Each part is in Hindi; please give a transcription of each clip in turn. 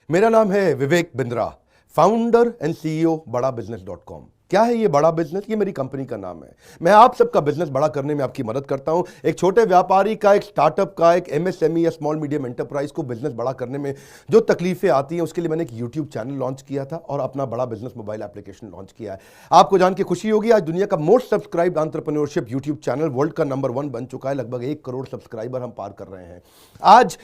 मेरा नाम है Vivek Bindra, founder and CEO बड़ा बिजनेस .com। क्या है ये बड़ा बिजनेस? ये मेरी कंपनी का नाम है। मैं आप सबका बिजनेस बड़ा करने में आपकी मदद करता हूं। एक छोटे व्यापारी का, एक स्टार्टअप का, एक एमएसएमई या स्मॉल मीडियम एंटरप्राइज को बिजनेस बड़ा करने में जो तकलीफें आती हैं, उसके लिए मैंने एक यूट्यूब चैनल लॉन्च किया था और अपना बड़ा बिजनेस मोबाइल एप्लीकेशन लॉन्च किया है। आपको जान के खुशी होगी, आज दुनिया का most subscribed entrepreneurship YouTube channel world का नंबर 1 बन चुका है। लगभग 1 करोड़ सब्सक्राइबर हम पार कर रहे हैं। आज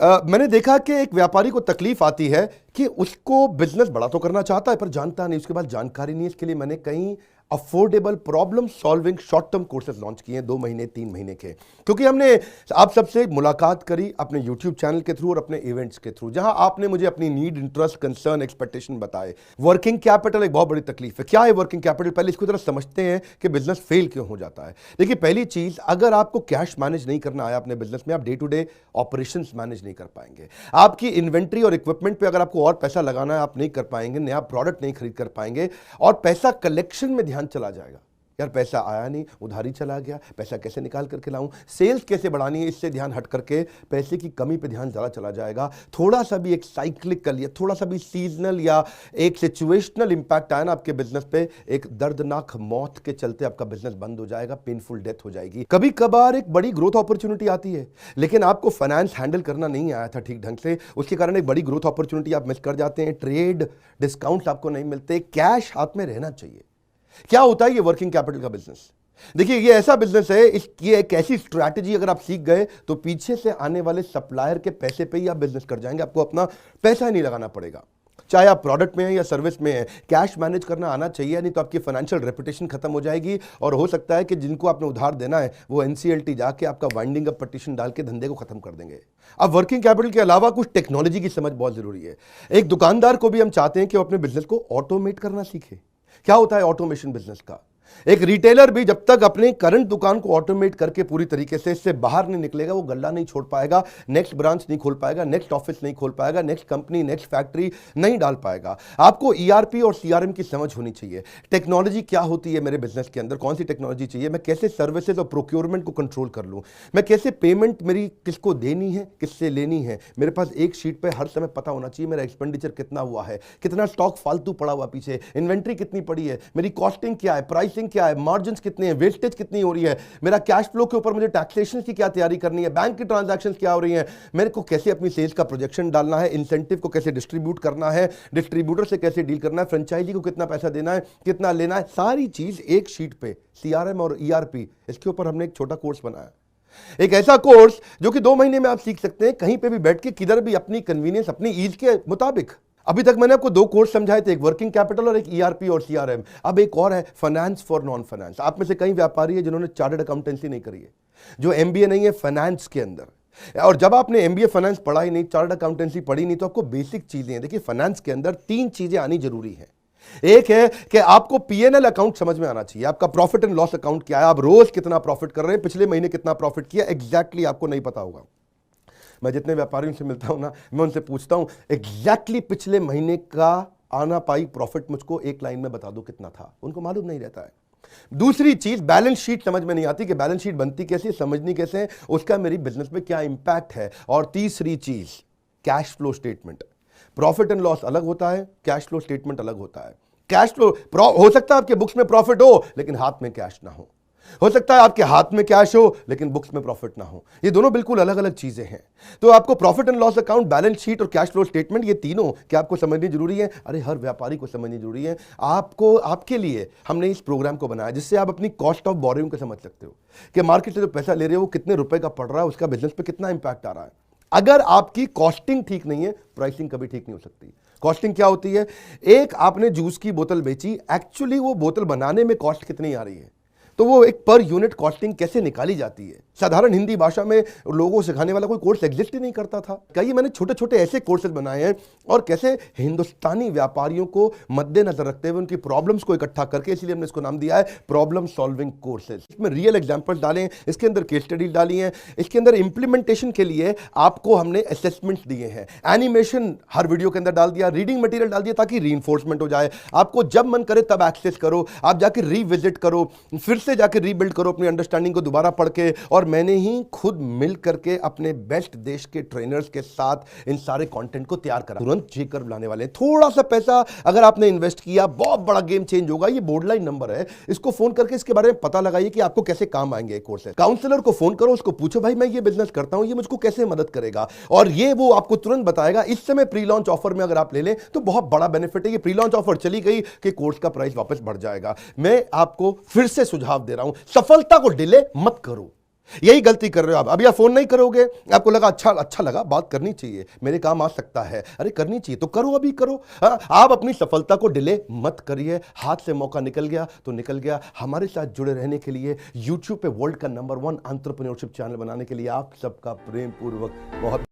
मैंने देखा कि एक व्यापारी को तकलीफ आती है कि उसको बिजनेस बड़ा तो करना चाहता है पर जानता नहीं, उसके पास जानकारी नहीं है। इसके लिए मैंने कई affordable problem solving short term courses launch किए हैं 2 महीने 3 महीने के, क्योंकि हमने आप सबसे मुलाकात करी अपने यूट्यूब चैनल के थ्रू और अपने इवेंट्स के थ्रू, जहां आपने मुझे अपनी नीड, इंटरेस्ट, कंसर्न, एक्सपेक्टेशन बताए। वर्किंग कैपिटल एक बहुत बड़ी तकलीफ है। क्या है वर्किंग कैपिटल? पहले इसको जरा समझते हैं कि बिजनेस फेल क्यों हो जाता है। देखिए, पहली चीज, अगर आपको कैश मैनेज नहीं करना आया अपने बिजनेस में, आप day to day operations manage नहीं कर पाएंगे। आपकी इन्वेंट्री और इक्विपमेंट पे अगर आपको और पैसा लगाना है, आप नहीं कर पाएंगे। नया प्रोडक्ट नहीं खरीद कर पाएंगे और पैसा कलेक्शन में ध्यान चला जाएगा। यार पैसा आया नहीं, उधारी चला गया, पैसा कैसे निकाल करके लाऊं, सेल्स कैसे बढ़ानी है, इससे ध्यान हट करके पैसे की कमी पे ध्यान ज़्यादा चला जाएगा। थोड़ा सा भी एक साइक्लिकल या थोड़ा सा भी सीजनल या एक सिचुएशनल इंपैक्ट आया ना आपके बिजनेस पे, एक दर्दनाक मौत के चलते आपका बिजनेस बंद हो जाएगा, पेनफुल डेथ हो जाएगी। कभी कभार एक बड़ी ग्रोथ अपॉर्चुनिटी आती है, लेकिन आपको फाइनेंस हैंडल करना नहीं आया था ठीक ढंग से, उसके कारण एक बड़ी ग्रोथ अपॉर्चुनिटी आप मिस कर जाते हैं। ट्रेड डिस्काउंट्स आपको नहीं मिलते, कैश हाथ में रहना चाहिए। क्या होता है ये वर्किंग कैपिटल का बिजनेस? देखिए, ये ऐसा बिजनेस है, ये एक ऐसी स्ट्रैटेजी अगर आप सीख गए तो पीछे से आने वाले सप्लायर के पैसे पे ही आप बिजनेस कर जाएंगे। आपको अपना पैसा ही नहीं लगाना पड़ेगा, चाहे आप प्रोडक्ट में है या सर्विस में है। कैश मैनेज करना आना चाहिए, नहीं तो आपकी फाइनेंशियल रेपुटेशन खत्म हो जाएगी और हो सकता है कि जिनको आपने उधार देना है वो एनसीएलटी जाके आपका वाइंडिंग अप पटिशन डाल के धंधे को खत्म कर देंगे। अब वर्किंग कैपिटल के अलावा कुछ टेक्नोलॉजी की समझ बहुत जरूरी है। एक दुकानदार को भी हम चाहते हैं कि वो अपने बिजनेस को ऑटोमेट करना सीखे। क्या होता है ऑटोमेशन बिजनेस का? एक रिटेलर भी जब तक अपने करंट दुकान को ऑटोमेट करके पूरी तरीके से इससे बाहर नहीं निकलेगा, वो गल्ला नहीं छोड़ पाएगा, नेक्स्ट ब्रांच नहीं खोल पाएगा, नेक्स्ट ऑफिस नहीं खोल पाएगा, नेक्स्ट कंपनी, नेक्स्ट फैक्ट्री नहीं डाल पाएगा। आपको ईआरपी और सीआरएम की समझ होनी चाहिए। टेक्नोलॉजी क्या होती है मेरे बिजनेस के अंदर, कौन सी टेक्नोलॉजी चाहिए, मैं कैसे सर्विसेज और प्रोक्योरमेंट को कंट्रोल कर लूं, मैं कैसे पेमेंट मेरी किसको देनी है, किससे लेनी है। मेरे पास एक शीट पे हर समय पता होना चाहिए मेरा एक्सपेंडिचर कितना हुआ है, कितना स्टॉक फालतू पड़ा हुआ पीछे, इन्वेंट्री कितनी पड़ी है, मेरी कॉस्टिंग क्या है, प्राइसिंग क्या है, मार्जिन कितने हैं, वेस्टेज कितनी हो रही है, मेरा कैश फ्लो के ऊपर मुझे टैक्सेशन की क्या तैयारी करनी है, बैंक की ट्रांजैक्शंस क्या हो रही हैं, मेरे को कैसे अपनी सेल्स का प्रोजेक्शन डालना है, इंसेंटिव को कैसे डिस्ट्रीब्यूट करना है, डिस्ट्रीब्यूटर से कैसे डील करना है, फ्रेंचाइजी को कितना पैसा देना है, कितना लेना है, सारी चीज एक शीट पे। सीआरएम और ईआरपी, इसके ऊपर हमने एक छोटा कोर्स बनाया, एक ऐसा कोर्स जो कि 2 महीने में आप सीख सकते हैं, कहीं पे भी बैठ के, किधर भी, अपनी कन्वीनियंस, अपनी ईज के मुताबिक। अभी तक मैंने आपको 2 कोर्स समझाए थे, एक वर्किंग कैपिटल और एक ईआरपी और सीआरएम। अब एक और है, फाइनेंस फॉर नॉन फाइनेंस। आप में से कई व्यापारी है जिन्होंने चार्टर्ड अकाउंटेंसी नहीं करी है, जो एमबीए नहीं है फाइनेंस के अंदर। और जब आपने एमबीए फाइनेंस पढ़ा ही नहीं, चार्टर्ड अकाउंटेंसी पढ़ी नहीं, तो आपको बेसिक चीजें हैं। देखिए, फाइनेंस के अंदर 3 चीजें आनी जरूरी है। एक है कि आपको पीएनएल अकाउंट समझ में आना चाहिए, आपका प्रॉफिट एंड लॉस अकाउंट क्या है, आप रोज कितना प्रॉफिट कर रहे हैं, पिछले महीने कितना प्रॉफिट किया, एग्जैक्टली आपको नहीं पता होगा। मैं जितने व्यापारियों से मिलता हूं ना, मैं उनसे पूछता हूं एग्जैक्टली पिछले महीने का आना पाई प्रॉफिट मुझको एक लाइन में बता दो कितना था, उनको मालूम नहीं रहता है। दूसरी चीज, बैलेंस शीट समझ में नहीं आती कि बैलेंस शीट बनती कैसे, समझनी कैसे है, उसका मेरी बिजनेस में क्या इंपैक्ट है। और तीसरी चीज, cash flow statement. Profit and loss अलग होता है, कैश फ्लो स्टेटमेंट अलग होता है। कैश फ्लो हो सकता है आपके बुक्स में प्रॉफिट हो लेकिन हाथ में कैश ना हो सकता है आपके हाथ में कैश हो लेकिन बुक्स में प्रॉफिट ना हो। ये दोनों बिल्कुल अलग अलग चीजें हैं। तो आपको profit and loss account, balance sheet और कैश फ्लो स्टेटमेंट, ये तीनों क्या आपको समझनी जरूरी है? अरे हर व्यापारी को समझनी जरूरी है। आपको, आपके लिए हमने इस प्रोग्राम को बनाया जिससे आप अपनी कॉस्ट ऑफ बोरोइंग को समझ सकते हो कि मार्केट से जो पैसा ले रहे हो वो कितने रुपए का पड़ रहा है, उसका बिजनेस पे कितना इंपैक्ट आ रहा है। अगर आपकी कॉस्टिंग ठीक नहीं है, प्राइसिंग कभी ठीक नहीं हो सकती। कॉस्टिंग क्या होती है? एक आपने जूस की बोतल बेची, एक्चुअली वो बोतल बनाने में कॉस्ट कितनी आ रही है, तो वो एक पर यूनिट कॉस्टिंग कैसे निकाली जाती है। साधारण हिंदी भाषा में लोगों को सिखाने वाला कोई कोर्स एग्जिस्ट ही नहीं करता था। कई मैंने छोटे छोटे ऐसे कोर्सेज बनाए हैं और कैसे हिंदुस्तानी व्यापारियों को मद्देनजर रखते हुए उनकी प्रॉब्लम्स को इकट्ठा करके, इसलिए हमने इसको नाम दिया है प्रॉब्लम सॉल्विंग कोर्सेज। इसमें रियल एग्जांपल्स डाले हैं, इसके अंदर केस स्टडी डाली हैं, इसके अंदर इंप्लीमेंटेशन के लिए आपको हमने असेसमेंट्स दिए हैं, एनिमेशन हर वीडियो के अंदर डाल दिया, रीडिंग मटेरियल डाल दिया ताकि रीइंफोर्समेंट हो जाए। आपको जब मन करे तब एक्सेस करो, आप जाके रिविजिट करो, फिर से जाके रीबिल्ड करो अपनी अंडरस्टैंडिंग को दोबारा पढ़ के। और मैंने ही खुद मिल करके अपने बेस्ट देश के ट्रेनर्स के साथ इन सारे कंटेंट को तैयार करा। तुरंत जे कर्व लाने वाले हैं। थोड़ा सा पैसा अगर आपने इन्वेस्ट किया, बहुत बड़ा गेम चेंज होगा। ये बोर्डलाइन नंबर है, इसको फोन करके इसके बारे में पता लगाइए कि आपको कैसे काम आएंगे कोर्स है। काउंसलर को फोन करो, उसको पूछो भाई मैं ये बिजनेस करता हूं, ये मुझको कैसे मदद करेगा, और ये वो आपको तुरंत बताएगा। इस समय प्री लॉन्च ऑफर में अगर आप ले लें तो बहुत बड़ा बेनिफिट है। ये प्री लॉन्च ऑफर चली गई कि कोर्स का प्राइस वापस बढ़ जाएगा। मैं आपको फिर से सुझाव दे रहा हूं, सफलता को डिले मत करो। यही गलती कर रहे हो आप। अभी आप फोन नहीं करोगे, आपको लगा अच्छा लगा, बात करनी चाहिए, मेरे काम आ सकता है, अरे करनी चाहिए तो करो, अभी करो। आप अपनी सफलता को डिले मत करिए। हाथ से मौका निकल गया तो निकल गया। हमारे साथ जुड़े रहने के लिए, यूट्यूब पे वर्ल्ड का नंबर 1 एंटरप्रेन्योरशिप चैनल बनाने के लिए आप सबका प्रेम पूर्वक बहुत